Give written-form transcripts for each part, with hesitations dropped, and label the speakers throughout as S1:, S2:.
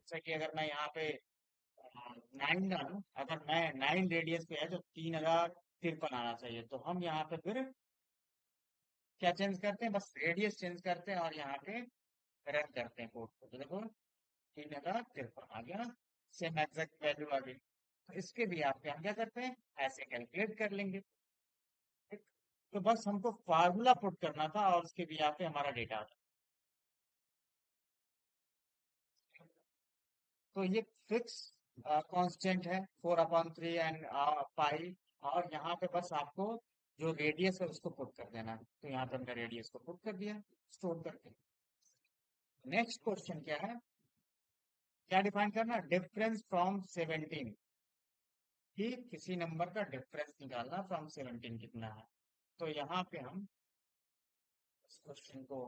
S1: जैसे कि अगर मैं यहाँ पे 9 डालूं, अगर मैं 9 रेडियस पे है तो 3053 आना चाहिए। तो हम यहाँ पे फिर क्या चेंज करते हैं, बस रेडियस चेंज करते हैं और यहाँ पे रन करते हैं कोड को। तो देखो 3053 आ गया, सेम एग्जैक्ट वैल्यू आ गई। तो इसके भी आपके हम क्या करते हैं, ऐसे कैलकुलेट कर लेंगे। ठीक? तो बस हमको फार्मूला पुट करना था और उसके भी यहाँ पे हमारा डेटा आ जाए। तो ये फिक्स कांस्टेंट है 4/3 एंड पाई। और यहाँ पे बस आपको जो रेडियस है उसको पुट कर देना है। तो यहाँ पे हमने रेडियस को पुट कर दिया स्टोर करके। नेक्स्ट क्वेश्चन क्या है, क्या डिफाइन करना, डिफरेंस फ्रॉम 17, कि किसी नंबर का डिफरेंस निकालना फ्रॉम 17 कितना है। तो यहाँ पे हम इस क्वेश्चन को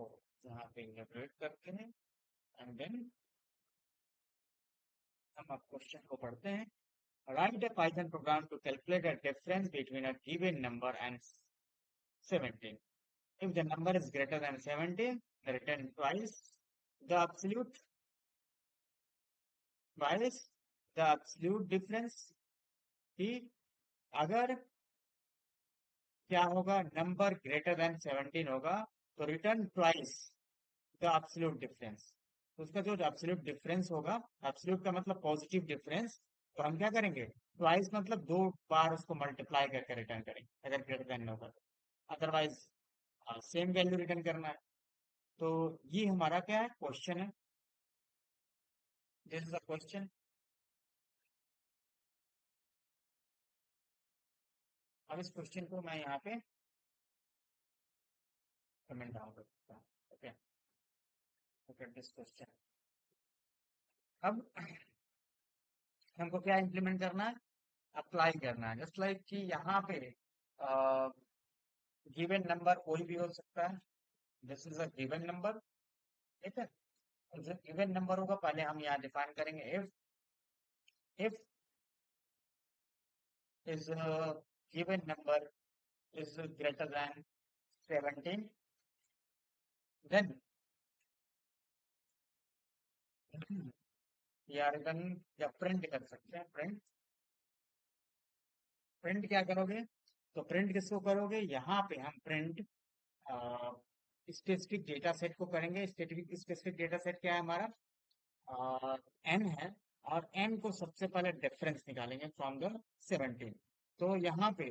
S1: यहाँ पे इलेबोरेट करते हैं एंड देन हम अब क्वेश्चन को पढ़ते हैं। Write a Python program to calculate the difference between a given number and 17. If the number is greater than 17, return twice the absolute difference, कि अगर क्या होगा, नंबर ग्रेटर देन 17 होगा तो return twice the absolute difference. उसका जो absolute difference होगा, absolute का मतलब पॉजिटिव डिफरेंस, तो हम क्या करेंगे, ट्वाइस मतलब 2 बार उसको मल्टीप्लाई करके रिटर्न करेंगे अगर ग्रेटर देन होगा तो। अदरवाइज सेम वैल्यू रिटर्न करना है। तो ये हमारा क्या है, क्वेश्चन है। This is a question. अब इस क्वेश्चन को मैं यहाँ पे कमेंट डाउन कर सकता हूँ। Okay, okay this question. अब हमको क्या इंप्लीमेंट करना है, अप्लाई करना है। जस्ट लाइक कि यहाँ पे गिवन नंबर कोई भी हो सकता है। This is a given number. ठीक है, तो जो गिवन नंबर होगा पहले हम यहाँ डिफाइन करेंगे, if is given number is greater than 17, then या रिटर्न या प्रिंट कर सकते हैं। प्रिंट, प्रिंट क्या करोगे, तो प्रिंट किसको करोगे, यहाँ पे हम प्रिंट स्पेसिफिक डेटा सेट को करेंगे। स्पेसिफिक डेटा सेट क्या है हमारा, एन है। और एन को सबसे पहले डिफरेंस निकालेंगे फ्रॉम द 17। तो यहाँ पे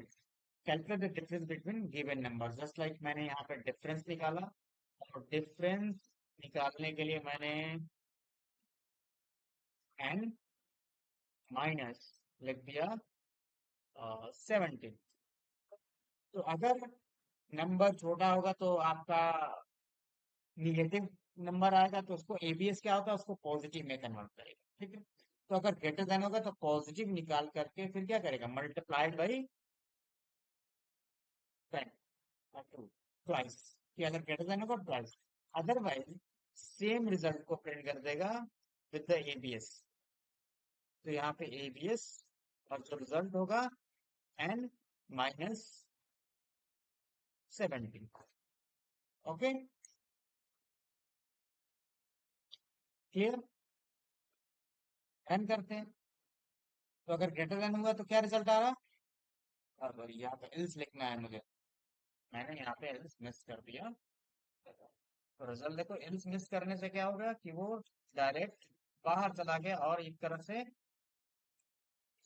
S1: calculate the difference between given number, just like मैंने यहाँ पे डिफरेंस निकाला। और डिफरेंस निकालने के लिए मैंने एन माइनस लिख दिया 17। तो अगर नंबर छोटा होगा तो आपका निगेटिव नंबर आएगा, तो उसको एबीएस क्या होता है, उसको पॉजिटिव में कन्वर्ट करेगा। ठीक है, तो अगर ग्रेटर देन होगा तो पॉजिटिव निकाल करके फिर क्या करेगा, मल्टीप्लाइड बाई 10 ट्वाइस, कि अगर ग्रेटर देन होगा ट्वाइस। अदरवाइज सेम रिजल्ट को प्रिंट कर देगा विद द एबीएस। तो यहाँ पे एबीएस और जो रिजल्ट होगा N minus 17। Okay, clear. Run करते हैं। तो अगर ग्रेटर देन होगा तो क्या रिजल्ट आ रहा, अब यहाँ पे एल्स लिखना है मुझे, मैंने यहाँ पे एल्स मिस कर दिया। तो रिजल्ट देखो, एल्स मिस करने से क्या होगा कि वो डायरेक्ट बाहर चला गया और एक तरह से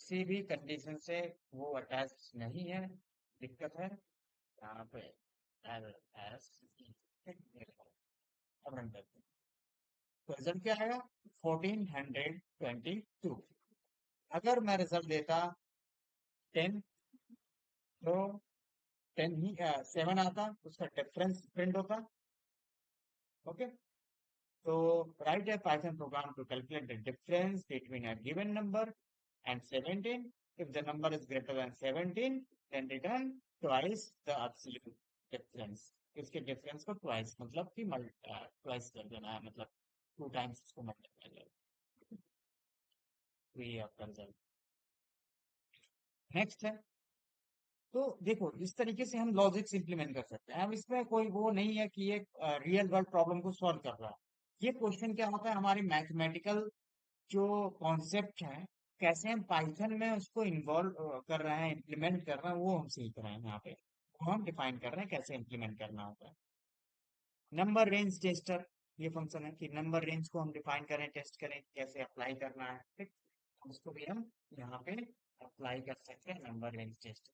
S1: किसी भी कंडीशन से वो अटैच नहीं है, दिक्कत है यहाँ पे। एल एस अब रन करते हैं। तो रिजल्ट क्या आएगा, 1422। अगर मैं रिजल्ट देता 10, तो 10 ही 7 आता, उसका डिफरेंस प्रिंट होता। Okay, so write a Python program to calculate the difference between a given number and 17. If the number is greater than 17, then return twice the absolute difference. इसके डिफरेंस को twice मतलब कि twice कर देना है, मतलब 2 times इसको multiply कर। तो ये आपका रिजल्ट। नेक्स्ट है, तो देखो इस तरीके से हम लॉजिक्स इंप्लीमेंट कर सकते हैं। अब इसमें कोई वो नहीं है कि ये रियल वर्ल्ड प्रॉब्लम को सॉल्व कर रहा है। ये क्वेश्चन क्या होता है, हमारी मैथमेटिकल जो कॉन्सेप्ट है, कैसे हम पाइथन में उसको इन्वॉल्व कर रहे हैं, इम्प्लीमेंट कर रहे हैं, वो हम सीख रहे हैं यहाँ पे। वो हम डिफाइन कर रहे हैं कैसे इम्प्लीमेंट करना होता है। नंबर रेंज टेस्टर, ये फंक्शन है कि नंबर रेंज को हम डिफाइन करें, टेस्ट करें, कैसे अप्लाई करना है, ठीक। उसको भी हम यहाँ पे अप्लाई कर सकते हैं, नंबर रेंज टेस्ट।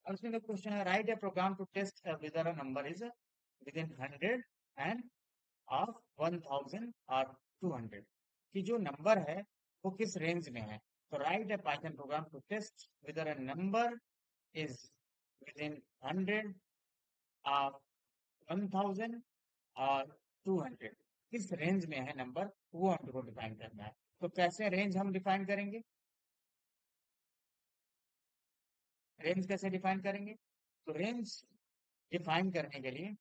S1: और उसमें एक क्वेश्चन है, write a program to test whether a number is within 100 and of 1000 or 200, कि जो नंबर है वो किस रेंज में है। तो write a Python program to test whether a number is within 100 of 1000 or 200, किस रेंज में है नंबर, वो हमको डिफाइन करना है। तो कैसे रेंज हम डिफाइन करेंगे, रेंज कैसे डिफाइन करेंगे। तो रेंज डिफाइन करने के लिए,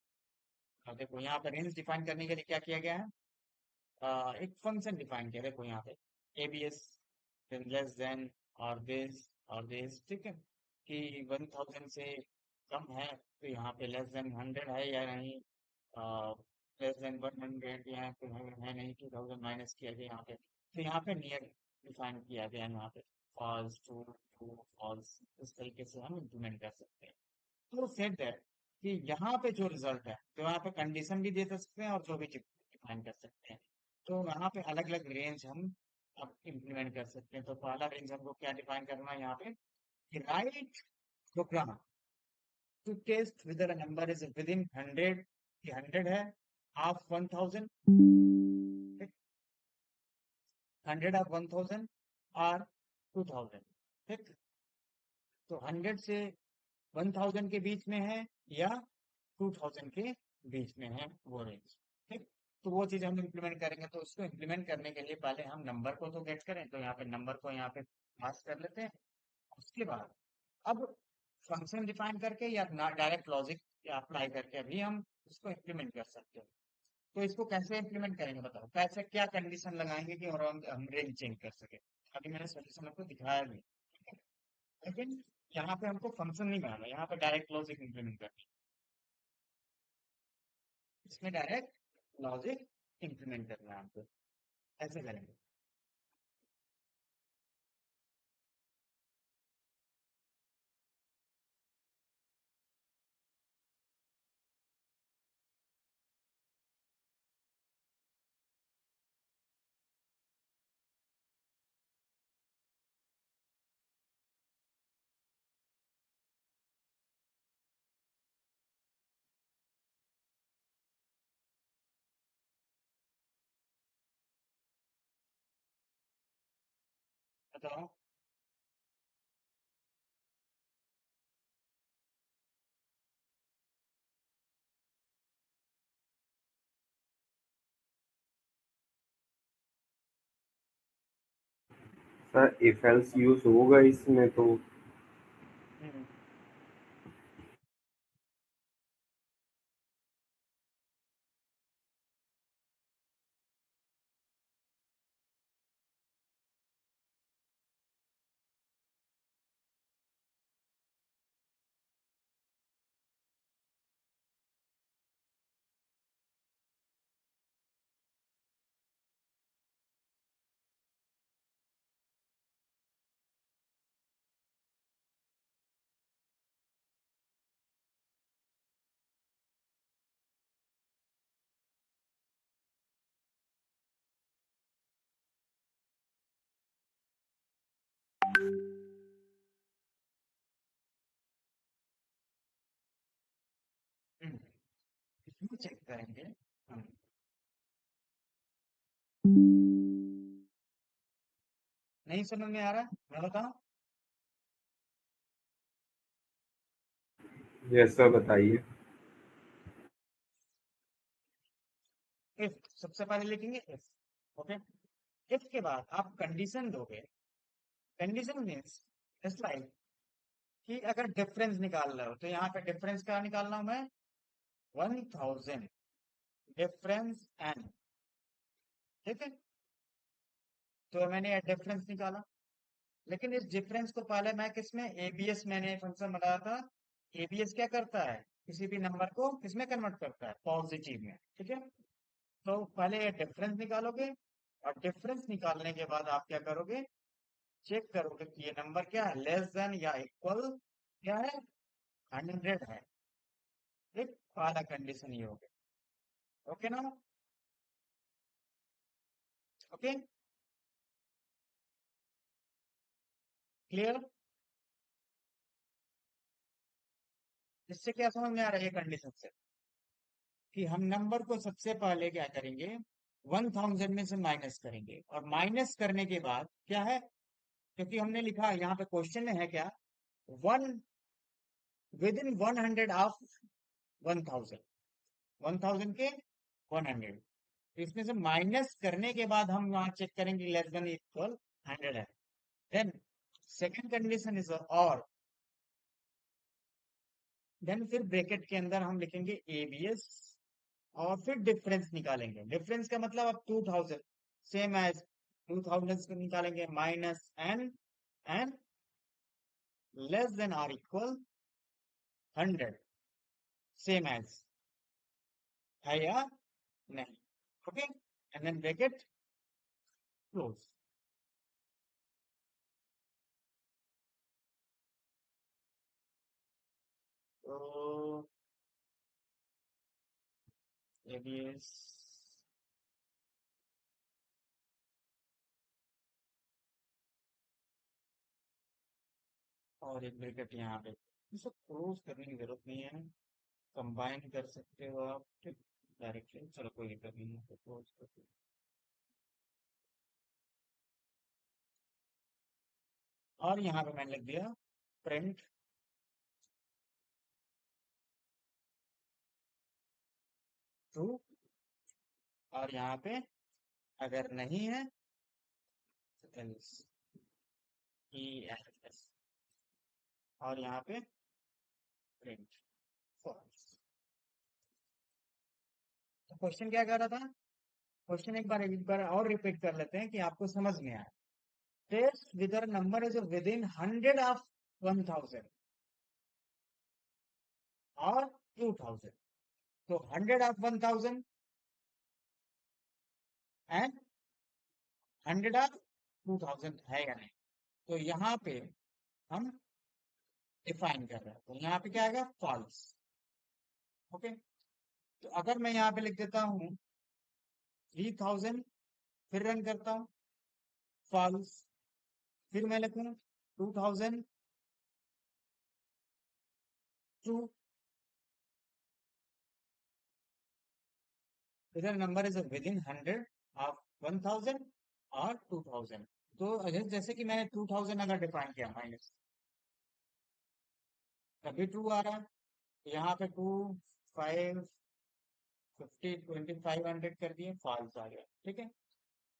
S1: अब देखो यहाँ पे रेंज डिफाइन करने के लिए क्या किया गया है, एक फंक्शन डिफाइन किया। देखो यहाँ पे एबीएस लेस देन और दिस, ठीक है, कि 1000 से कम है तो यहाँ पे लेस देन 100 है या नहीं, लेस देन 100 यहाँ पे है नहीं, 2000 माइनस किया गया यहाँ पे। तो यहाँ पे नियर डिफाइन किया गया है, यहाँ पे फॉल्स, ट्रू, ट्रू, फॉल्स, इस तरीके से हम इम्प्लीमेंट कर सकते हैं। तो सेट दैट कि यहाँ पे जो रिजल्ट है, तो यहाँ पे कंडीशन भी दे सकते हैं और जो भी डिफाइन कर सकते हैं। तो यहाँ पे अलग अलग रेंज हम अब इम्प्लीमेंट कर सकते हैं। तो पहला रेंज हमको क्या डिफाइन करना है यहाँ पे, कि write program to test whether a number is within 100, कि 100 है, ऑफ 1000, 100 ऑफ 1000 और 2000, ठीक। तो 100 से 1000 के बीच में है या 2000 के बीच में है वो रेंज, ठीक। तो वो चीज हम इम्प्लीमेंट करेंगे। तो उसको इम्प्लीमेंट करने के लिए पहले हम नंबर को तो गेट करें, तो यहाँ पे नंबर को यहाँ पे पास कर लेते हैं। उसके बाद अब फंक्शन डिफाइन करके या डायरेक्ट लॉजिक अप्लाई करके भी हम उसको इम्प्लीमेंट कर सकते हैं। तो इसको कैसे इम्प्लीमेंट करेंगे बताओ, कैसे क्या कंडीशन लगाएंगे कि और हम रेंज चेंज कर सके। अभी मैंने सोल्यूशन आपको दिखाया नहीं, लेकिन यहाँ पे हमको फंक्शन नहीं बनाना, यहाँ पे डायरेक्ट लॉजिक इम्प्लीमेंट करना है। इसमें डायरेक्ट लॉजिक इम्प्लीमेंट करना है हमको। ऐसे करेंगे। बताओ।
S2: सर इफ एल्स यूज होगा इसमें तो।
S1: हम्म, हम्म, इसको चेक करेंगे हम। नहीं समझ में आ रहा, मैं बताऊं।
S2: यस सर बताइए।
S1: इफ सबसे पहले लिखेंगे इफ, ओके। इफ के बाद आप कंडीशन दोगे। कंडीशन मीन्स इट्स लाइक कि अगर डिफरेंस निकाल रहे हो तो यहाँ पे डिफरेंस क्या निकालना हूं मैं, 1000 डिफरेंस एन, ठीक है। तो मैंने ये डिफरेंस निकाला, लेकिन इस डिफरेंस को पहले मैं किसमें, एबीएस मैंने फंक्शन बनाया था। एबीएस क्या करता है, किसी भी नंबर को किसमें कन्वर्ट करता है, पॉजिटिव में, ठीक है। तो पहले ये डिफरेंस निकालोगे और डिफरेंस निकालने के बाद आप क्या करोगे, चेक करोगे कि ये नंबर क्या है, लेस देन या इक्वल क्या है, 100 है। ठीक, पहला कंडीशन ये हो गया। ओके ना, ओके, क्लियर। इससे क्या समझ में आ रहा है, ये कंडीशन से कि हम नंबर को सबसे पहले क्या करेंगे, 1000 में से माइनस करेंगे, और माइनस करने के बाद क्या है, क्योंकि हमने लिखा है यहाँ पे क्वेश्चन में है क्या, वन विद इन 100 ऑफ 1000, 1000 के 100, तो इसमें से माइनस करने के बाद हम वहां चेक करेंगे लेस देन इक्वल 100 है। देन सेकंड कंडीशन इज और, देन फिर ब्रैकेट के अंदर हम लिखेंगे एबीएस, और फिर डिफरेंस निकालेंगे। डिफरेंस का मतलब अब 2000 सेम एज 2000 को निकालेंगे, minus N less than or equal 100, same as है या नहीं। Okay, and then bracket close. तो एबीएस और एक ब्रैकेट यहाँ पे, इसको क्लोज करने की जरूरत नहीं है, कंबाइन कर सकते हो आप डायरेक्टली, चलो कोई दिक्कत नहीं है, तो क्लोज कर दो। और यहाँ पे मैंने लिख दिया प्रिंट ट्रू, और यहाँ पे अगर नहीं है तो एल्स, ई एल एस, और यहाँ पे प्रिंट फॉल्स। तो क्वेश्चन क्या कर रहा था, क्वेश्चन एक बार और रिपीट कर लेते हैं कि आपको समझ में आए। Test whether number is within 100 of 1000 और 2000, तो 100 ऑफ 1000 एंड 100 ऑफ 2000 है या नहीं, तो यहाँ पे हम डिफाइन कर रहे हैं, तो यहाँ पे क्या आएगा, फॉल्स। ओके, तो अगर मैं यहाँ पे लिख देता हूँ 3000, फिर रन करता हूँ, फॉल्स, फिर मैं लिखूँ 2002, इधर number is within 100 of 1000 और 2000, तो जैसे कि मैंने 2000 अगर डिफाइन किया माइनस, तभी ट्रू आ रहा है। तो यहाँ पे 2500 कर दिए, फॉल्स आ गया। ठीक है,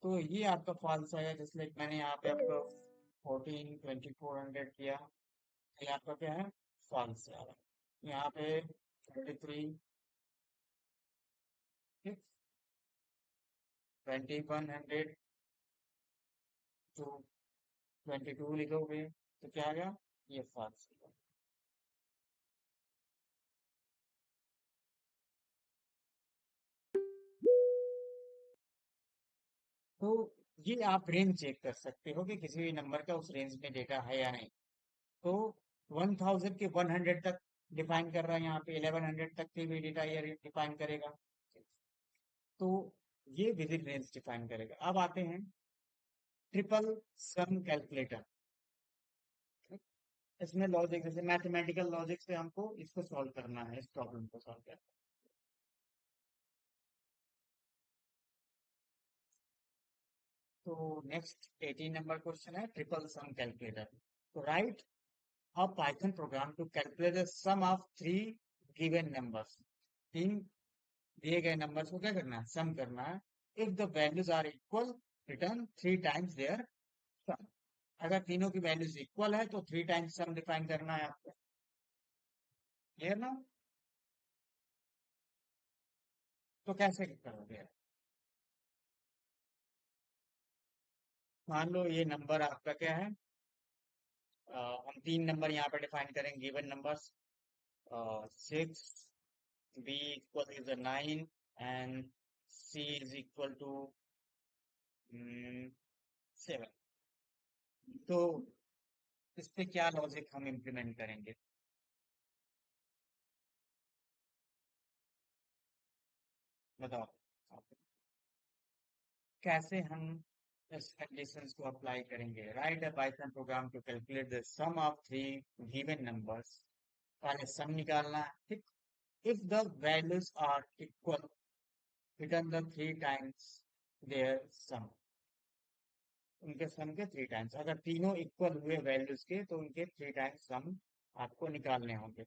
S1: तो ये आपका फॉल्स आया, जैसे मैंने यहाँ पे आपको 2400 किया, तो ये आपका क्या है, फॉल्स आ रहा है। यहाँ पे 23, 2100 टू 22 लिखोगे तो क्या आ गया, ये फॉल्स। तो ये आप रेंज चेक कर सकते हो कि किसी भी नंबर का उस रेंज में डेटा है या नहीं। तो 1000 के 100 तक डिफाइन कर रहा है, यहाँ पे 1100 तक के भी डेटा ये डिफाइन करेगा। तो ये विद इन रेंज डिफाइन करेगा। अब आते हैं ट्रिपल सम कैलकुलेटर। इसमें लॉजिक, जैसे मैथमेटिकल लॉजिक से हमको इसको सॉल्व करना है, इस प्रॉब्लम को सॉल्व करना है। तो नेक्स्ट 18 नंबर क्वेश्चन है ट्रिपल सम कैलकुलेटर। तो right a Python program to calculate the sum of three given numbers। तीन दिए गए नंबर्स को क्या करना है, सम करना है। If the values are equal, return three times their sum. अगर तीनों की वैल्यूज इक्वल है तो थ्री टाइम्स सम डिफाइन करना है आपको। क्लियर ना, तो कैसे करोगे, मान लो ये नंबर आपका क्या है, हम तीन नंबर यहाँ पे डिफाइन करेंगे, given numbers 6, b equal is 9 and C is equal to 7। तो इस पे क्या लॉजिक हम इम्प्लीमेंट करेंगे? बताओ आप। कैसे हम इस कंडीशंस को अप्लाई करेंगे? Write a Python program to calculate the sum of three given numbers. पहले सम निकालना है, ठीक। If the values are equal, return the three times their sum. उनके सम के थ्री टाइम्स, अगर तीनों इक्वल हुए वैल्यूज के तो उनके थ्री टाइम्स सम आपको निकालने होंगे।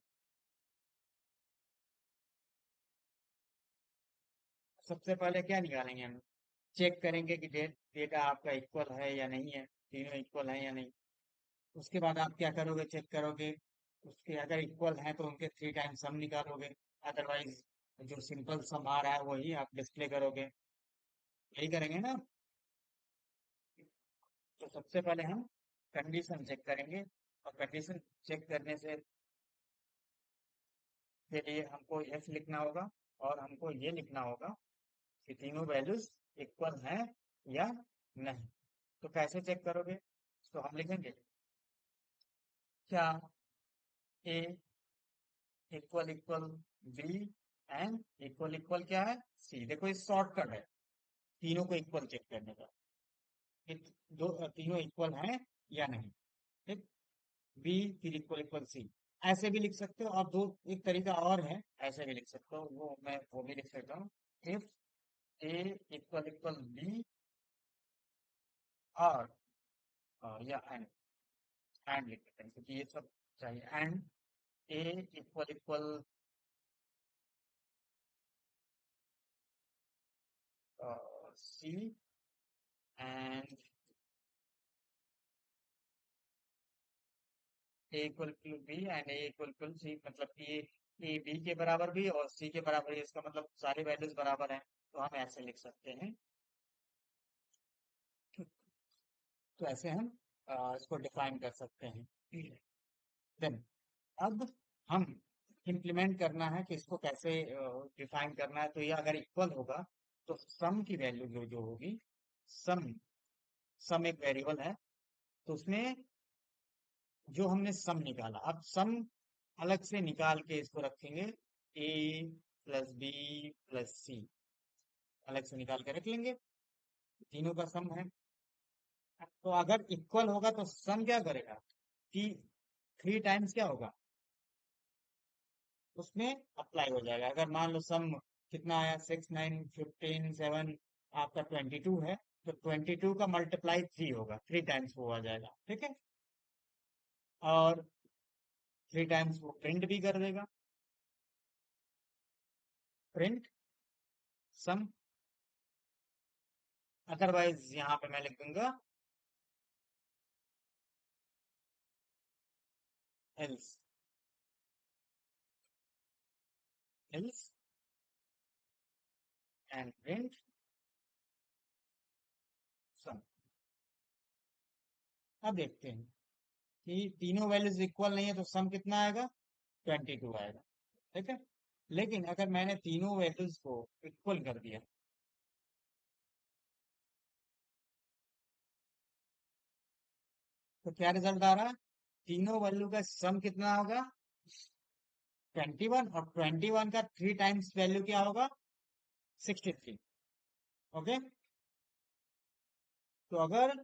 S1: सबसे पहले क्या निकालेंगे हम? चेक करेंगे कि डेटा आपका इक्वल है या नहीं है, तीनों इक्वल है या नहीं। उसके बाद आप क्या करोगे? चेक करोगे, उसके अगर इक्वल है तो उनके थ्री टाइम्स सम निकालोगे। अदरवाइज जो सिंपल सम आ रहा है वही आप डिस्प्ले करोगे। यही करेंगे ना? तो सबसे पहले हम कंडीशन चेक करेंगे, और कंडीशन चेक करने से के लिए हमको एफ लिखना होगा, और हमको ये लिखना होगा कि तीनों वैल्यूज इक्वल हैं या नहीं। तो कैसे चेक करोगे? तो हम लिखेंगे क्या A equal equal B and equal equal क्या है? सी। देखो ये शॉर्टकट है तीनों को इक्वल चेक करने का, कि तीनों इक्वल हैं या नहीं, ठीक। बी फिर इक्वल इक्वल सी। ऐसे भी लिख सकते हो और दो एक तरीका और है, ऐसे भी लिख सकते हो, वो मैं वो भी लिख सकता हूँ। If a equal equal b और या एंड लिख सकते हैं क्योंकि ये सब चाहिए। And A equal equal C and A equal to B and A equal to C, मतलब कि ए बी के बराबर भी और सी के बराबर भी, इसका मतलब सारी वैल्यूज बराबर हैं। तो हम ऐसे लिख सकते हैं। तो ऐसे हम इसको डिफाइन कर सकते हैं। देन अब हम इम्प्लीमेंट करना है कि इसको कैसे डिफाइन करना है। तो ये अगर इक्वल होगा तो सम की वैल्यू जो जो होगी, सम सम एक वेरिएबल है, तो उसमें जो हमने सम निकाला, अब सम अलग से निकाल के इसको रखेंगे। ए प्लस बी प्लस सी अलग से निकाल के रख लेंगे, तीनों का सम है। तो अगर इक्वल होगा तो सम क्या करेगा कि थ्री टाइम्स क्या होगा, उसमें अप्लाई हो जाएगा। अगर मान लो सम कितना आया, 6 9 15 7, आपका 22 है, तो 22 का मल्टीप्लाई 3 होगा, थ्री टाइम्स वो आ जाएगा, ठीक है। और थ्री टाइम्स वो प्रिंट भी कर देगा, प्रिंट सम। अदरवाइज यहाँ पे मैं लिख दूंगा एल्स, एल्स एंड प्रिंट सम। अब देखते हैं कि तीनों वैल्यूज इक्वल नहीं है तो सम कितना आएगा, 22 आएगा, ठीक है। लेकिन अगर मैंने तीनों वैल्यूज को इक्वल कर दिया तो क्या रिजल्ट आ रहा है? तीनों वैल्यू का सम कितना होगा, 21, और 21 का थ्री टाइम्स वैल्यू क्या होगा, 63। ओके। तो अगर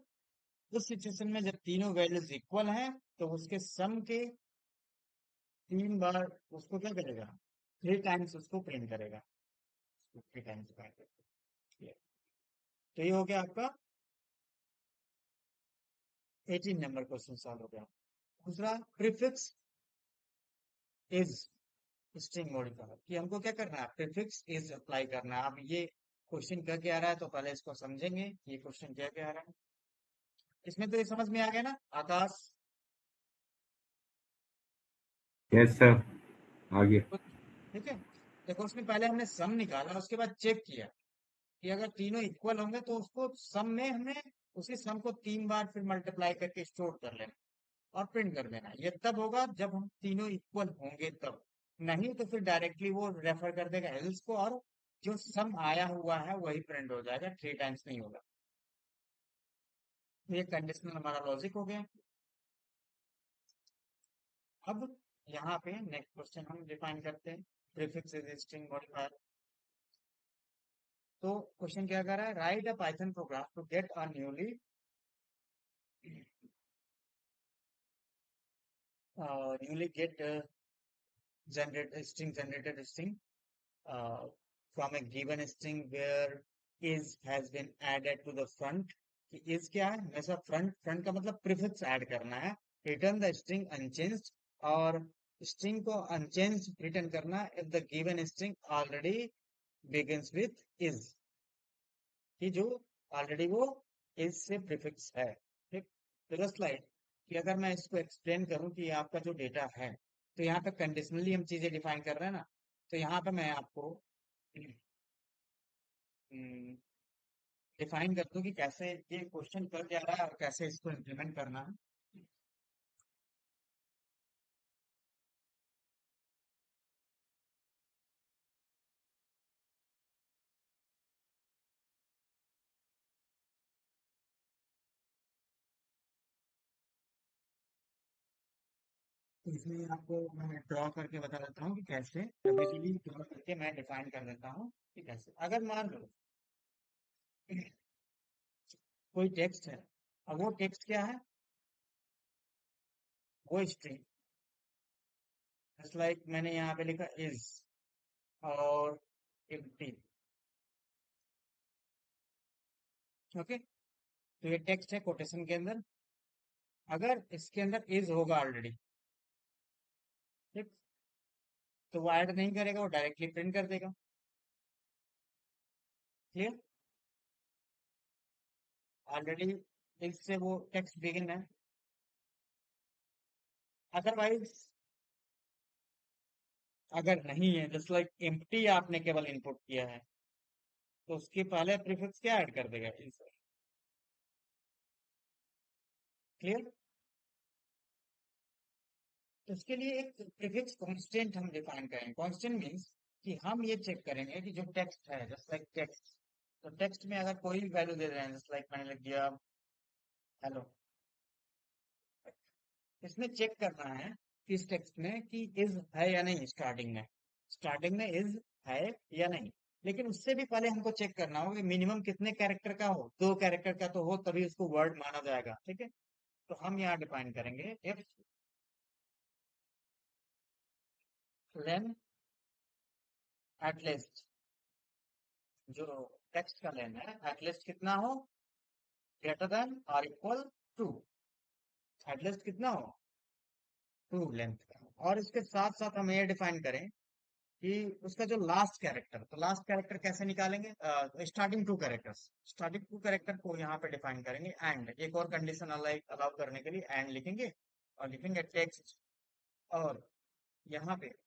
S1: उस सिचुएशन में जब तीनों वैल्यूज इक्वल हैं तो उसके सम के 3 बार उसको क्या करेगा, थ्री टाइम्स उसको प्रिंट करेगा, थ्री टाइम्स प्रिंट करेगा। तो ये हो गया आपका 18 नंबर क्वेश्चन सॉल्व हो गया। दूसरा, प्रीफिक्स इज स्ट्रिंग मॉडिफायर, कि हमको क्या करना है, प्रीफिक्स इज अप्लाई करना है। अब ये क्वेश्चन क्या क्या आ रहा है तो पहले इसको समझेंगे ये क्वेश्चन क्या क्या आ रहा है। इसमें तो ये समझ में आ गया ना आकाश?
S2: यस सर, आगे।
S1: तो ठीक है। देखो उसमें पहले हमने सम निकाला, उसके बाद चेक किया कि अगर तीनों इक्वल होंगे तो उसको सम में हमें उसी सम को 3 बार फिर मल्टीप्लाई करके स्टोर कर लेना और प्रिंट कर देना। ये तब होगा जब हम तीनों इक्वल होंगे तब, नहीं तो फिर डायरेक्टली वो रेफर कर देगा एल्स को और जो सम आया हुआ है वही प्रिंट हो जाएगा, 3 टाइम्स नहीं होगा। तो ये कंडीशनल हमारा लॉजिक हो गया। अब यहाँ पे नेक्स्ट क्वेश्चन हम डिफाइन करते हैं, प्रीफिक्स एग्जिस्टिंग मॉडिफायर। तो क्वेश्चन क्या कर रहा है, write a Python program to get a newly get generate string generated string from a given string where is has been added to the front। कि is क्या है, हमेशा फ्रंट का मतलब प्रीफिक्स ऐड करना है। रिटर्न द स्ट्रिंग अनचेंज्ड, और string को अनचेंज्ड रिटर्न करना if the given string already begins with is, कि जो ऑलरेडी वो इज से प्रीफिक्स है। ठीक, तो जस्ट लाइक कि अगर मैं इसको एक्सप्लेन करूं कि आपका जो डेटा है, तो यहाँ पे कंडीशनली हम चीजें डिफाइन कर रहे हैं ना। तो यहाँ पे मैं आपको डिफाइन कर दूं कि कैसे ये क्वेश्चन कर जा रहा है और कैसे इसको इम्प्लीमेंट करना है। तो इसलिए आपको मैं ड्रॉ करके बता देता हूँ कि कैसे, विजुअली ड्रॉ करके मैं डिफाइन कर देता हूँ कि कैसे। अगर मान लो कोई टेक्स्ट है, और वो टेक्स्ट क्या है, वो स्ट्रिंग, जस्ट लाइक मैंने यहाँ पे लिखा इज और एम्प्टी। ओके, तो ये टेक्स्ट है कोटेशन के अंदर। अगर इसके अंदर इज होगा ऑलरेडी, ठीक, तो वो ऐड नहीं करेगा, वो डायरेक्टली प्रिंट कर देगा। क्लियर, ऑलरेडी इज से वो टेक्स्ट बिगिन है। अदरवाइज अगर नहीं है, जस्ट लाइक एम्प्टी आपने केवल इनपुट किया है, तो उसके पहले प्रीफिक्स क्या ऐड कर देगा, इज। क्लियर, तो इसके लिए एक प्रीफिक्स कांस्टेंट हम डिफाइन करेंगे। कांस्टेंट मींस कि हम ये चेक करेंगे कि जो टेक्स्ट है, जस्ट लाइक टेक्स्ट, तो टेक्स्ट में अगर कोई भी वैल्यू दे रहे हैं, जस्ट लाइक मैंने लिख दिया हेलो, इसमें चेक करना है कि इस टेक्स्ट में कि इज है या नहीं। स्टार्टिंग में इज है या नहीं। लेकिन उससे भी पहले हमको चेक करना होगा कि मिनिमम कितने कैरेक्टर का हो, 2 कैरेक्टर का तो हो, तभी उसको वर्ड माना जाएगा। ठीक है, तो हम यहाँ डिफाइन करेंगे इफ लेन एटलीस्ट, जो टेक्स्ट का लेन है एटलीस्ट कितना हो, ग्रेटर देन और इक्वल टू, एटलीस्ट कितना हो, 2 लेंथ का। और इसके साथ साथ हम ये डिफाइन करें कि उसका जो लास्ट कैरेक्टर, तो लास्ट कैरेक्टर कैसे निकालेंगे, स्टार्टिंग टू कैरेक्टर को यहाँ पे डिफाइन करेंगे। एंड एक और कंडीशन अलाउ करने के लिए एंड लिखेंगे, और लिखेंगे टेक्स्ट, और यहाँ पे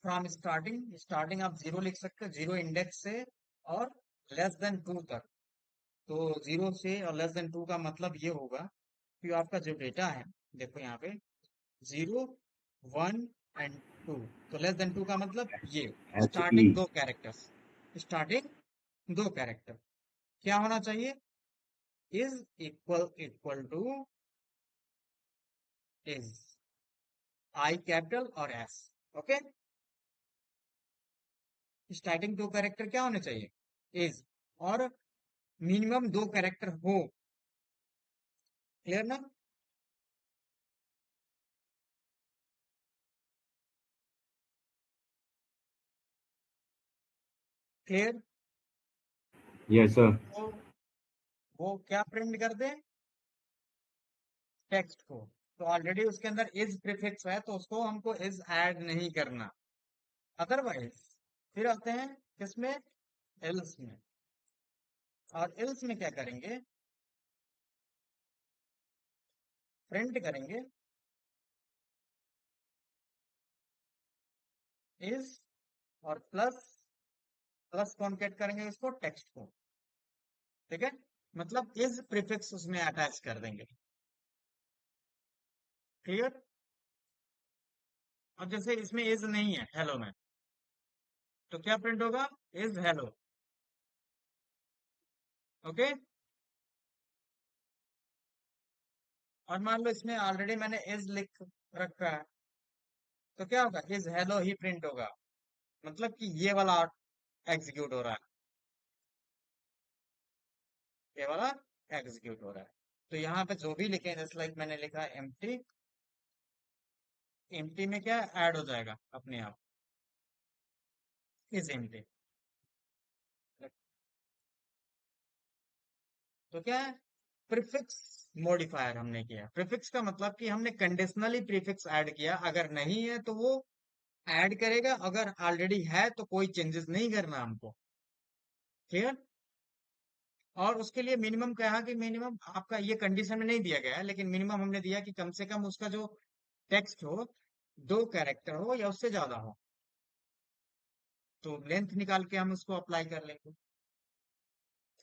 S1: फ्रॉम स्टार्टिंग आप 0 लिख सकते हो, 0 इंडेक्स से और लेस देन 2 तक। तो 0 से और लेस देन 2 का मतलब ये होगा कि आपका जो डेटा है, देखो यहाँ पे 0, 1 एंड 2, तो लेस देन 2 का मतलब ये
S2: H E
S1: starting 2 characters, starting 2 character क्या होना चाहिए, is equal equal two is, I capital और एस। ओके, स्टार्टिंग 2 कैरेक्टर क्या होने चाहिए, इज, और मिनिमम 2 कैरेक्टर हो। क्लियर ना, क्लियर।
S2: Yes sir.
S1: तो वो क्या प्रिंट कर दे, टेक्स्ट को। तो ऑलरेडी उसके अंदर इज प्रीफिक्स है, तो उसको हमको इज ऐड नहीं करना। अदरवाइज फिर आते हैं किसमें, एल्स में। और एल्स में क्या करेंगे, प्रिंट करेंगे इज, और प्लस प्लस कॉन्केट करेंगे इसको टेक्स्ट को। ठीक है, मतलब इज प्रीफिक्स उसमें अटैच कर देंगे। क्लियर, और जैसे इसमें इज नहीं है हेलो में, तो क्या प्रिंट होगा? Is hello. ओके। और मान लो इसमें ऑलरेडी मैंने इज लिख रखा है, तो क्या होगा? इज हेलो ही प्रिंट होगा। मतलब कि ये वाला एग्जीक्यूट हो रहा है, ये वाला एग्जीक्यूट हो रहा है। तो यहाँ पे जो भी लिखे, जैसे लाइक मैंने लिखा एम्प्टी, एम्प्टी में क्या ऐड हो जाएगा अपने आप, इज एम्प्टी। तो क्या है? प्रीफिक्स मॉडिफायर हमने किया। प्रीफिक्स का मतलब कि हमने कंडीशनली प्रीफिक्स ऐड किया, अगर नहीं है तो वो ऐड करेगा, अगर ऑलरेडी है तो कोई चेंजेस नहीं करना हमको। क्लियर? और उसके लिए मिनिमम कहा कि मिनिमम आपका ये कंडीशन में नहीं दिया गया है, लेकिन मिनिमम हमने दिया कि कम से कम उसका जो टेक्स्ट हो 2 कैरेक्टर हो या उससे ज्यादा हो। तो लेंथ निकाल के हम उसको अप्लाई कर लेंगे।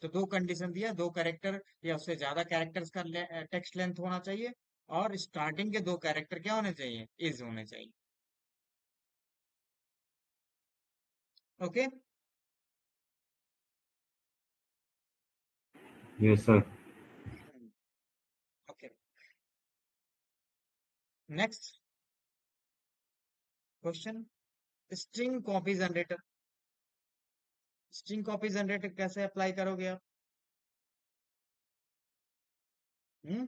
S1: तो 2 कंडीशन दिया, 2 कैरेक्टर या उससे ज्यादा कैरेक्टर्स का टेक्स्ट लेंथ होना चाहिए, और स्टार्टिंग के 2 कैरेक्टर क्या होने चाहिए? इज होने चाहिए। Okay.
S2: Yes, sir.
S1: Okay. Next question, string copy generator. String copy generator कैसे अप्लाई करोगे आप? हम्म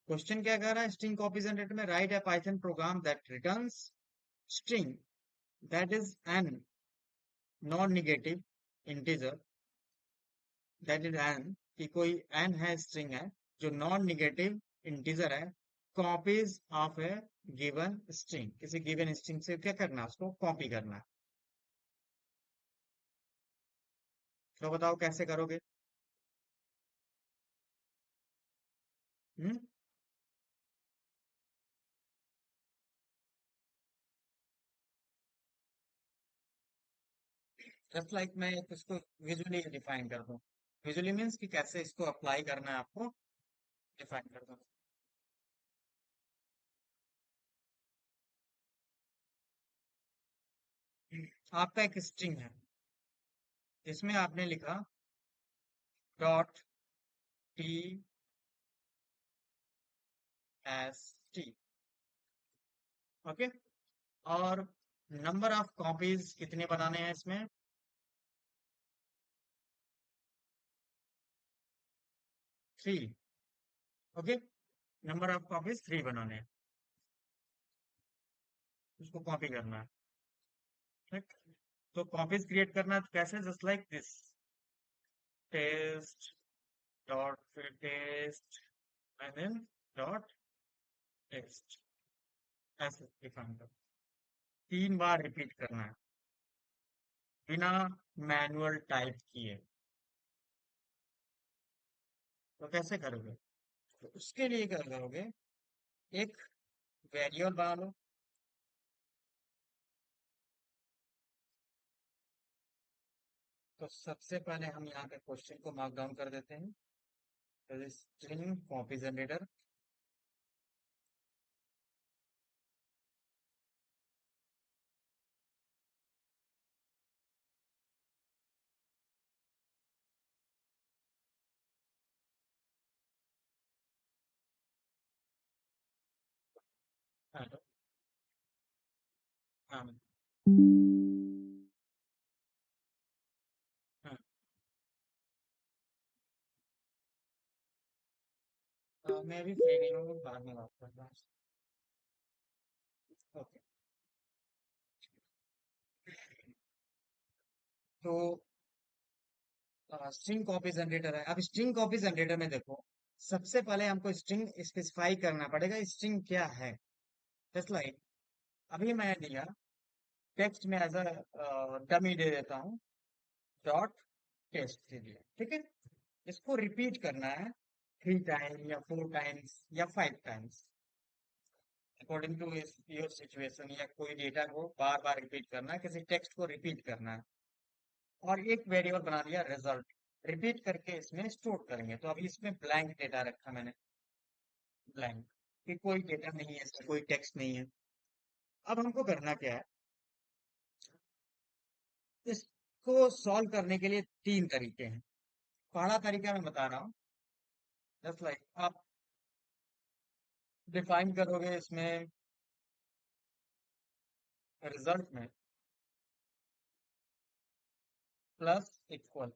S1: क्वेश्चन क्या कह रहा है? स्ट्रिंग कॉपी जनरेटर में right a Python programme that returns string that is an non negative integer, that is an, कि कोई एन है, स्ट्रिंग है जो नॉन निगेटिव इंटीजर है, copies of A given string, किसी गिवन स्ट्रिंग से क्या करना है? उसको कॉपी करना है। तो बताओ कैसे करोगे? हम्म जस्ट लाइक मैं इसको विजुअली डिफाइन कर दूं। विजुअली मीन्स कि कैसे इसको अप्लाई करना है आपको, डिफाइन कर दूं। आपका एक स्ट्रिंग है जिसमें आपने लिखा dot T S T. Okay. और नंबर ऑफ कॉपीज कितने बनाने हैं इसमें? 3। ओके। नंबर ऑफ कॉपीज 3 बनाने हैं, उसको कॉपी करना है। ठीक। तो कॉपीज क्रिएट करना है तो कैसे? Just like this, test dot, फिर test, and then dot text, ऐसे डिफाइन कर 3 बार रिपीट करना है बिना मैनुअल टाइप किए। तो कैसे करोगे? तो उसके लिए क्या करोगे? एक वेरिएबल बना लो। तो सबसे पहले हम यहाँ पे क्वेश्चन को मार्क डाउन कर देते हैं, स्ट्रिंग कॉपी जनरेटर। हाँ, हाँ, हाँ। मैं अभी फ्री नहीं हूँ, बाद में बात करता हूँ। ओके। तो स्ट्रिंग कॉपी जनरेटर है। अब स्ट्रिंग कॉपी जनरेटर में देखो, सबसे पहले हमको स्ट्रिंग स्पेसिफाई करना पड़ेगा, स्ट्रिंग क्या है। जस्ट लाइक अभी मैं दिया टेक्स्ट में एज अ डमी दे देता हूँ, डॉट टेस्ट दे दिया। ठीक है। इसको रिपीट करना है 3 टाइम या 4 टाइम्स या 5 times, according to your situation, या कोई डेटा को बार बार रिपीट करना है, किसी टेक्स्ट को रिपीट करना है। और एक वेरिएबल बना दिया रिजल्ट, रिपीट करके इसमें स्टोर करेंगे। तो अभी इसमें ब्लैंक डेटा रखा मैंने, ब्लैंक, कि कोई डेटा नहीं है, इसमें कोई टेक्स्ट नहीं है। अब हमको करना क्या है? इसको सॉल्व करने के लिए तीन तरीके हैं। पहला तरीका मैं बता रहा हूँ, जस्ट लाइक आप डिफाइन करोगे इसमें रिजल्ट में प्लस इक्वल,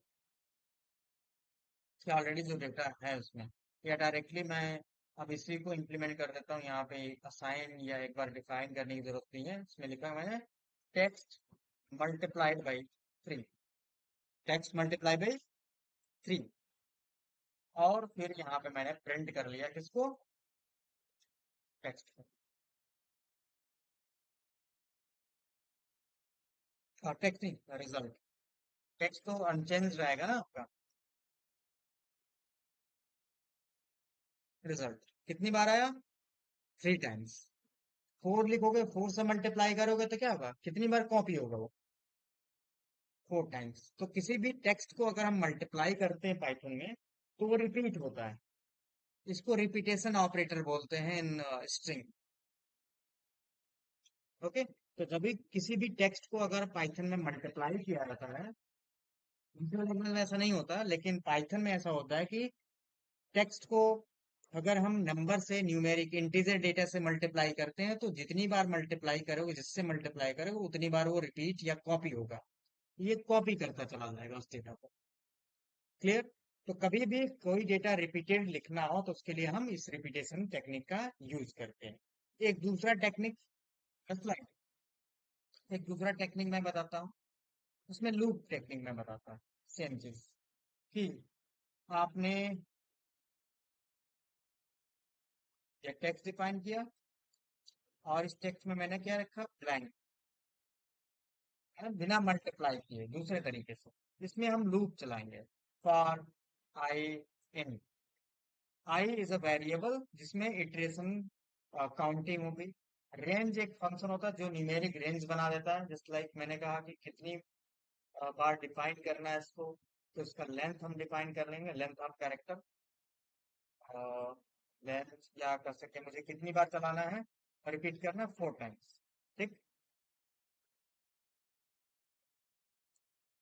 S1: ऑलरेडी जो डेटा है उसमें, या डायरेक्टली मैं अब इसी को इम्प्लीमेंट कर देता हूँ यहाँ पे। असाइन या एक बार डिफाइन करने की जरूरत नहीं है, इसमें लिखा है मैंने text multiplied by 3, text multiply by 3, और फिर यहाँ पे मैंने प्रिंट कर लिया किसको, टेक्स्ट को। टेक्स्ट नहीं, रिजल्ट। टेक्स्ट तो अनचेंज रहेगा ना आपका, रिजल्ट कितनी बार आया, 3 टाइम्स। 4 लिखोगे, 4 से मल्टीप्लाई करोगे तो क्या होगा, कितनी बार कॉपी होगा वो, 4 टाइम्स। तो किसी भी टेक्स्ट को अगर हम मल्टीप्लाई करते हैं पाइथन में तो वो रिपीट होता है। इसको रिपीटेशन ऑपरेटर बोलते हैं इन स्ट्रिंग। ओके, तो जब भी किसी भी टेक्स्ट को अगर पाइथन में मल्टीप्लाई किया जाता है, दूसरे लैंग्वेज में ऐसा नहीं होता, लेकिन पाइथन में ऐसा होता है कि टेक्स्ट को अगर हम नंबर से, न्यूमेरिक इंटीजर डेटा से मल्टीप्लाई करते हैं, तो जितनी बार मल्टीप्लाई करोगे, जिससे मल्टीप्लाई करोगे उतनी बार वो रिपीट या कॉपी होगा। ये कॉपी करता चला जाएगा उस डेटा को। क्लियर? तो कभी भी कोई डेटा रिपीटेड लिखना हो तो उसके लिए हम इस रिपीटेशन टेक्निक का यूज करते हैं। एक दूसरा टेक्निक, एक दूसरा टेक्निक मैं बताता हूँ, उसमें लूप टेक्निक मैं बताता हूँ। सेम चीज कि आपने ये टेक्स्ट डिफाइन किया, और इस टेक्स्ट में मैंने क्या रखा, ब्लैंक, है ना, बिना मल्टीप्लाई किए। दूसरे तरीके से इसमें हम लूप चलाएंगे, for I in. I is a variable जिसमें इटरेशन काउंटिंग होगी। रेंज एक फंक्शन होता है जो न्यूमेरिक रेंज बना देता है, जस्ट लाइक मैंने कहा कि कितनी बार डिफाइन करना है इसको, तो इसका लेंथ हम डिफाइन कर लेंगे, लेंथ ऑफ कैरेक्टर। लेंथ क्या कर सकते हैं, मुझे कितनी बार चलाना है, रिपीट करना है 4 टाइम्स। ठीक,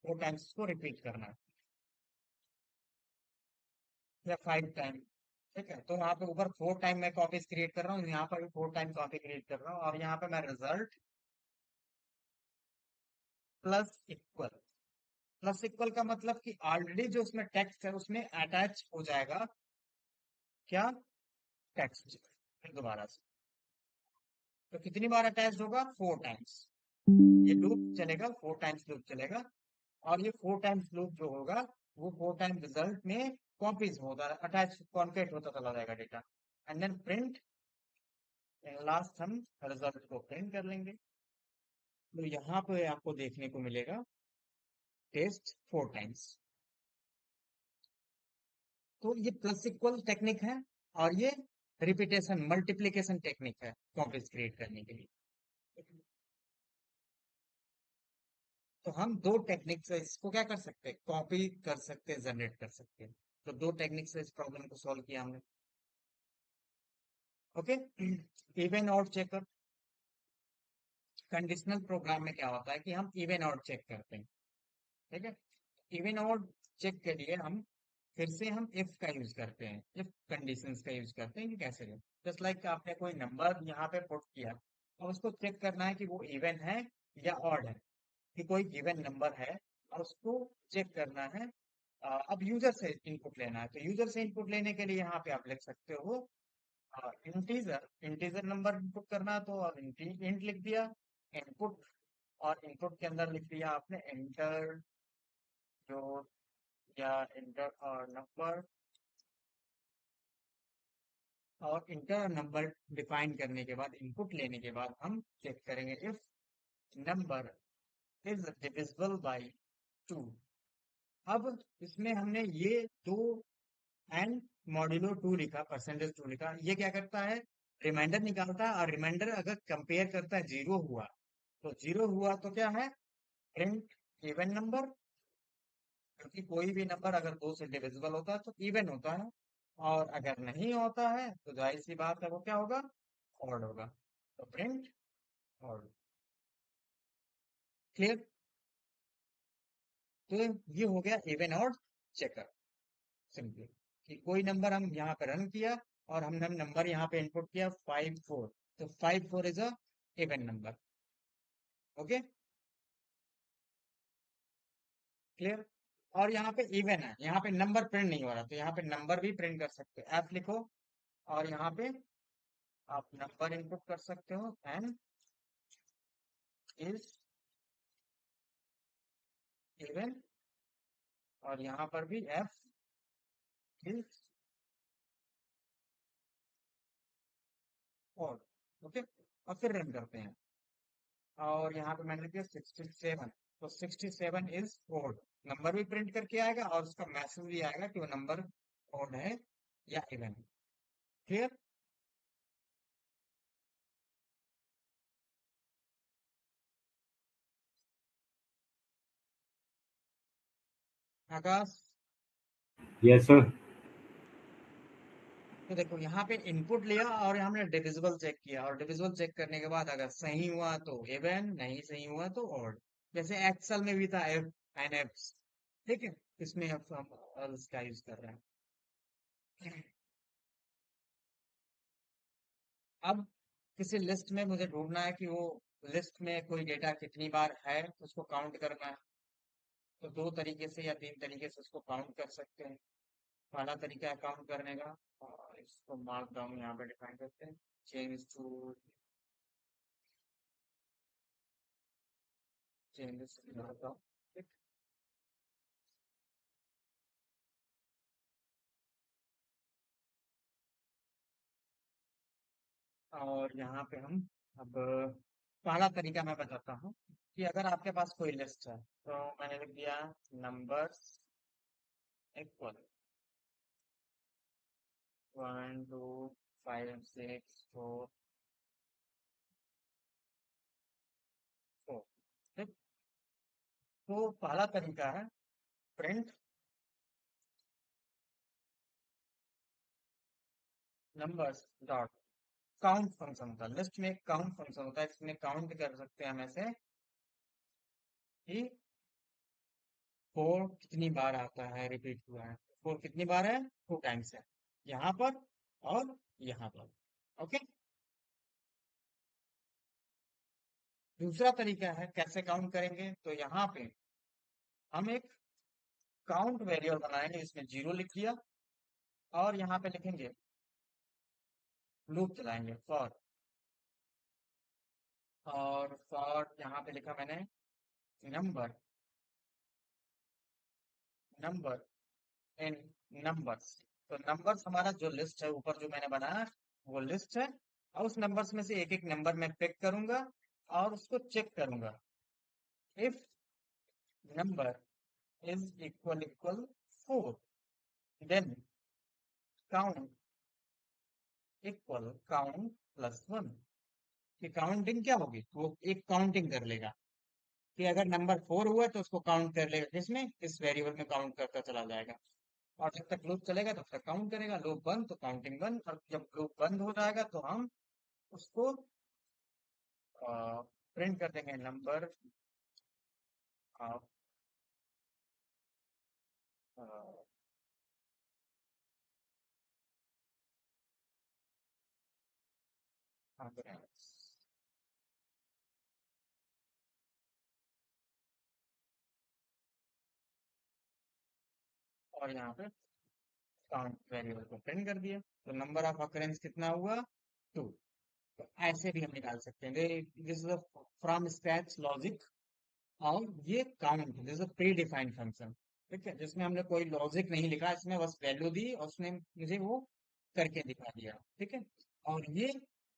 S1: 4 टाइम्स इसको रिपीट करना है, या 5 टाइम। ठीक है, तो यहाँ पे ऊपर 4 टाइम मैं कॉपीज क्रिएट कर रहा हूँ, यहाँ पर भी 4 टाइम कॉपी क्रिएट कर रहा हूँ, और यहाँ पे मैं result plus equal. Plus equal का मतलब कि ऑलरेडी जो उसमें टेक्स्ट है उसमें अटैच हो जाएगा क्या, टेक्स्ट। फिर दोबारा से, तो कितनी बार अटैच होगा, 4 टाइम्स। ये लूप चलेगा, 4 टाइम्स लूप चलेगा, और ये 4 टाइम्स लूप जो होगा वो 4 टाइम रिजल्ट में कॉपीज होता है, अटैच कॉन्केट होता चला जाएगा data. And then print, last हम रिजल्ट को प्रिंट कर लेंगे। तो यहाँ पे आपको देखने को मिलेगा टेस्ट 4 टाइम्स। तो ये प्लस इक्वल टेक्निक है, और ये रिपीटेशन मल्टीप्लिकेशन टेक्निक है कॉपीज क्रिएट करने के लिए। तो हम दो टेक्निक से इसको क्या कर सकते हैं, कॉपी कर सकते हैं, जनरेट कर सकते हैं। तो दो टेक्निक से इस प्रॉब्लम को सॉल्व किया हमने। Okay, even out checker. Conditional program में क्या होता है कि हम इवन आउट चेक करते हैं। ठीक है, इवन आउट चेक के लिए हम फिर से हम इफ का यूज करते हैं, इफ कंडीशंस का यूज करते हैं कि कैसे करें। जस्ट लाइक आपने कोई नंबर यहाँ पे पुट किया, और उसको चेक करना है कि वो इवन है या ऑड है, कि कोई गिवन नंबर है, और उसको चेक करना है। अब यूजर से इनपुट लेना है, तो यूजर से इनपुट लेने के लिए यहाँ पे आप लिख सकते हो इंटीजर, इंटीजर नंबर इनपुट करना है तो, और इंट लिख दिया इनपुट, और इनपुट के अंदर लिख दिया आपने एंटर जो, या इंटर और नंबर, और इंटर नंबर डिफाइन करने के बाद, इनपुट लेने के बाद हम चेक करेंगे if number is divisible by 2। अब इसमें हमने ये दो एंड मॉड्यूलो 2 लिखा, परसेंटेज 2 लिखा, ये क्या करता है, रिमाइंडर निकालता है, और रिमाइंडर अगर कंपेयर करता है 0 हुआ, तो 0 हुआ तो क्या है, प्रिंट इवन नंबर, क्योंकि कोई भी नंबर अगर 2 से डिविजिबल होता है तो इवन होता है, और अगर नहीं होता है तो जाहिर सी बात है वो क्या होगा, ऑड होगा, तो प्रिंट ऑड। क्लियर? तो ये हो गया इवन ऑड चेकर सिंपली, कि कोई नंबर हम यहाँ पे रन किया और हमने नंबर यहाँ पे इनपुट किया 54, तो 54 is a even number. Okay, clear. और यहाँ पे इवन है, यहाँ पे नंबर प्रिंट नहीं हो रहा, तो यहाँ पे नंबर भी प्रिंट कर सकते हो, एफ लिखो और यहाँ पे आप नंबर इनपुट कर सकते हो, एन इज इवन, और यहाँ पर भी एफ इज ऑड। ओके, और फिर रन करते हैं, और यहाँ पे मैंने लिख दिया 67, तो 67 इज ऑड, नंबर भी प्रिंट करके आएगा और उसका मैसेज भी आएगा कि वो नंबर ऑड है या इवन है। क्लियर। आकाश,
S2: Yes, sir.
S1: तो देखो यहाँ पे इनपुट लिया और हमने डिविजिबल चेक किया, और डिविजिबल चेक करने के बाद अगर सही हुआ तो इवन, नहीं सही हुआ तो ऑड। जैसे एक्सेल में भी था एफ एंड एफ, ठीक है, इसमें अब हम इसका यूज कर रहे हैं। अब किसी लिस्ट में मुझे ढूंढना है कि वो लिस्ट में कोई डेटा कितनी बार है, उसको काउंट करना है। तो दो तरीके से या तीन तरीके से उसको काउंट कर सकते हैं। पहला तरीका है काउंट करने का, और इसको मार्क डाउन यहाँ पे डिफाइन करते हैं, चेंज टू चेंजेस, और यहाँ पे हम अब पहला तरीका मैं बताता हूँ कि अगर आपके पास कोई लिस्ट है, तो मैंने लिख दिया नंबर्स इक्वल 1 2 5 6 4 4, ठीक। तो पहला तरीका है print numbers dot count function होता है, लिस्ट में एक काउंट फंक्शन होता है, इसमें काउंट कर सकते हैं हम ऐसे कि 4 कितनी बार आता है, रिपीट हुआ है, 4 कितनी बार है, 2 टाइम्स है, यहाँ पर और यहाँ पर। ओके, दूसरा तरीका है कैसे काउंट करेंगे, तो यहाँ पे हम एक काउंट वेरिएबल बनाएंगे, इसमें 0 लिख दिया, और यहाँ पे लिखेंगे लूप चलाएंगे फॉर, और फॉर यहाँ पे लिखा मैंने नंबर नंबर इन नंबर्स। तो नंबर्स हमारा जो लिस्ट है ऊपर जो मैंने बनाया वो लिस्ट है, और उस नंबर्स में से एक एक नंबर मैं पिक करूंगा और उसको चेक करूंगा। If number is equal 4, then count equal count plus 1। कि काउंटिंग क्या होगी, वो एक काउंटिंग कर लेगा कि अगर नंबर 4 हुआ तो उसको काउंट कर लेगा, जिसमें इस वेरिएबल में काउंट करता चला जाएगा, और जब तक लूप चलेगा तब तक काउंट करेगा, लूप बंद तो काउंटिंग बंद, और जब लूप बंद हो जाएगा तो हम उसको प्रिंट कर देंगे नंबर ऑफ और यहाँ पे काउंट वेरिएबल को प्रिंट कर दिया, तो नंबर ऑफ अकरेंस कितना हुआ, 2। तो ऐसे भी हम निकाल सकते हैं, this is from scratch logic, और ये count this is pre defined function, ठीक है, जिसमें हमने कोई लॉजिक नहीं लिखा, इसमें बस वैल्यू दी और उसने मुझे वो करके दिखा दिया, ठीक है। और ये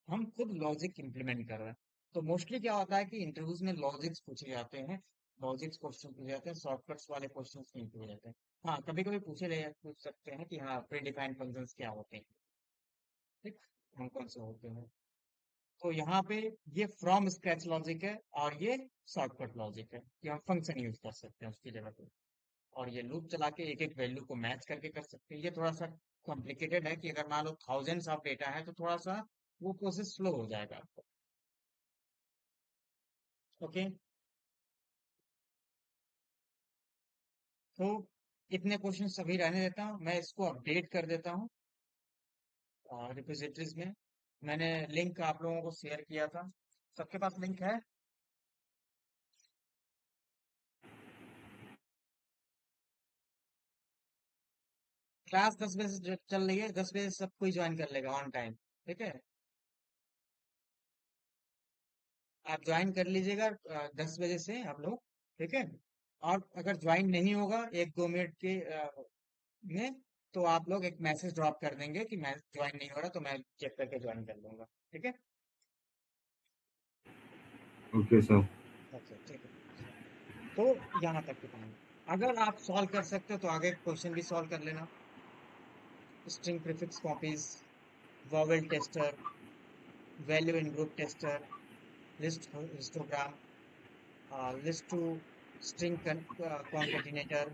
S1: हम खुद लॉजिक इंप्लीमेंट कर रहे हैं। तो मोस्टली क्या होता है कि इंटरव्यूज में लॉजिक्स पूछे जाते हैं, लॉजिक्स क्वेश्चन पूछे जाते हैं, शॉर्टकट्स वाले क्वेश्चन नहीं पूछे जाते हैं। हाँ, कभी कभी पूछ सकते हैं कि हाँ प्री डिफाइंड फंक्शंस क्या होते हैं, ठीक, हम कौन से होते हैं। तो यहाँ पे ये फ्रॉम स्क्रैच लॉजिक है, और ये शॉर्टकट लॉजिक है कि हम फंक्शन यूज कर सकते हैं उसकी जगह पे, और ये लूप चला के एक एक वैल्यू को मैच करके कर सकते हैं। ये थोड़ा सा कॉम्प्लिकेटेड है कि अगर मान लो थाउजेंड्स ऑफ डेटा है तो थोड़ा सा वो प्रोसेस स्लो हो जाएगा आपको। ओके, तो इतने क्वेश्चन सभी रहने देता हूँ, मैं इसको अपडेट कर देता हूँ रिपोजिटरीज में। मैंने लिंक आप लोगों को शेयर किया था, सबके पास लिंक है? क्लास 10 बजे से चल रही है, 10 बजे सब कोई ज्वाइन कर लेगा ऑन टाइम, ठीक है? आप ज्वाइन कर लीजिएगा 10 बजे से आप लोग, ठीक है? और अगर ज्वाइन नहीं होगा 1-2 मिनट के में, तो आप लोग एक मैसेज ड्रॉप कर देंगे कि मैं ज्वाइन नहीं हो रहा, तो मैं चेक करके ज्वाइन कर लूंगा, ठीक है?
S2: Okay sir.
S1: अच्छा, ठीक है। तो यहाँ तक की कहानी, अगर आप सॉल्व कर सकते हो तो आगे क्वेश्चन भी सॉल्व कर लेना। String prefix copies, vowel tester, value in group tester, list histogram, list to string concatenator,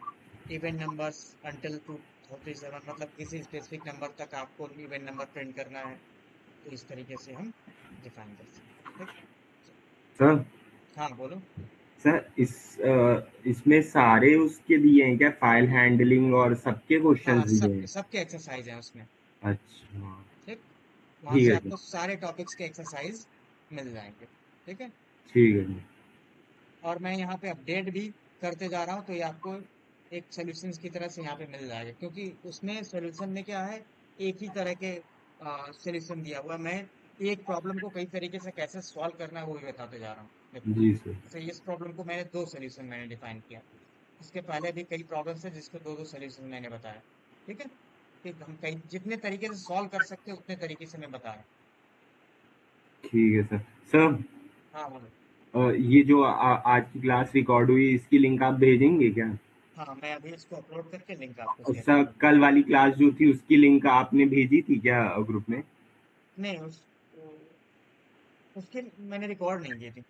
S1: even numbers until 237, मतलब किसी स्पेसिफिक नंबर तक आपको इवेंट नंबर प्रिंट करना है, तो इस तरीके से हम डिफाइन कर सकते हैं, ठीक?
S2: सर
S1: हाँ, बोलो।
S2: सर इसमें सारे उसके दिए हैं क्या, फाइल हैंडलिंग और सबके
S1: हाँ,
S2: क्वेश्चंस दिए हैं?
S1: सबके एक्सरसाइज है उसमें,
S2: अच्छा।
S1: ठीक? वहां
S2: ठीक
S1: से
S2: है सर।
S1: आपको सारे टॉपिक्स के एक्सरसाइज मिल जाएंगे, ठीक है?
S2: ठीक है सर।
S1: और मैं यहाँ पे अपडेट भी करते जा रहा हूँ, तो ये आपको एक सॉल्यूशंस की तरह से यहाँ पे मिल जाएगा, क्योंकि उसमें सॉल्यूशन में क्या है, एक ही तरह के सॉल्यूशन दिया हुआ है। मैं एक प्रॉब्लम को कई तरीके से कैसे सॉल्व करना है वो भी बताते जा रहा हूँ। देखो,
S2: जी सर।
S1: जैसे इस प्रॉब्लम को मैंने दो सॉल्यूशन मैंने डिफाइन किया, इसके पहले भी कई प्रॉब्लम्स है जिसके दो दो सॉल्यूशन मैंने बताया, ठीक है? ठीक, हम कई जितने तरीके से सॉल्व कर सकते हैं उतने तरीके से मैं बता रहा हूँ।
S2: ठीक है सर। सर
S1: हाँ, बोलो।
S2: ये जो आज की क्लास रिकॉर्ड हुई, इसकी लिंक आप भेजेंगे क्या?
S1: हाँ, मैं अभी इसको अपलोड करके लिंक आपको
S2: और
S1: शेयर कर
S2: सर
S1: दूंगा।
S2: कल वाली क्लास जो थी उसकी लिंक आपने भेजी थी क्या ग्रुप में?
S1: नहीं, उसकी मैंने रिकॉर्ड नहीं की थी।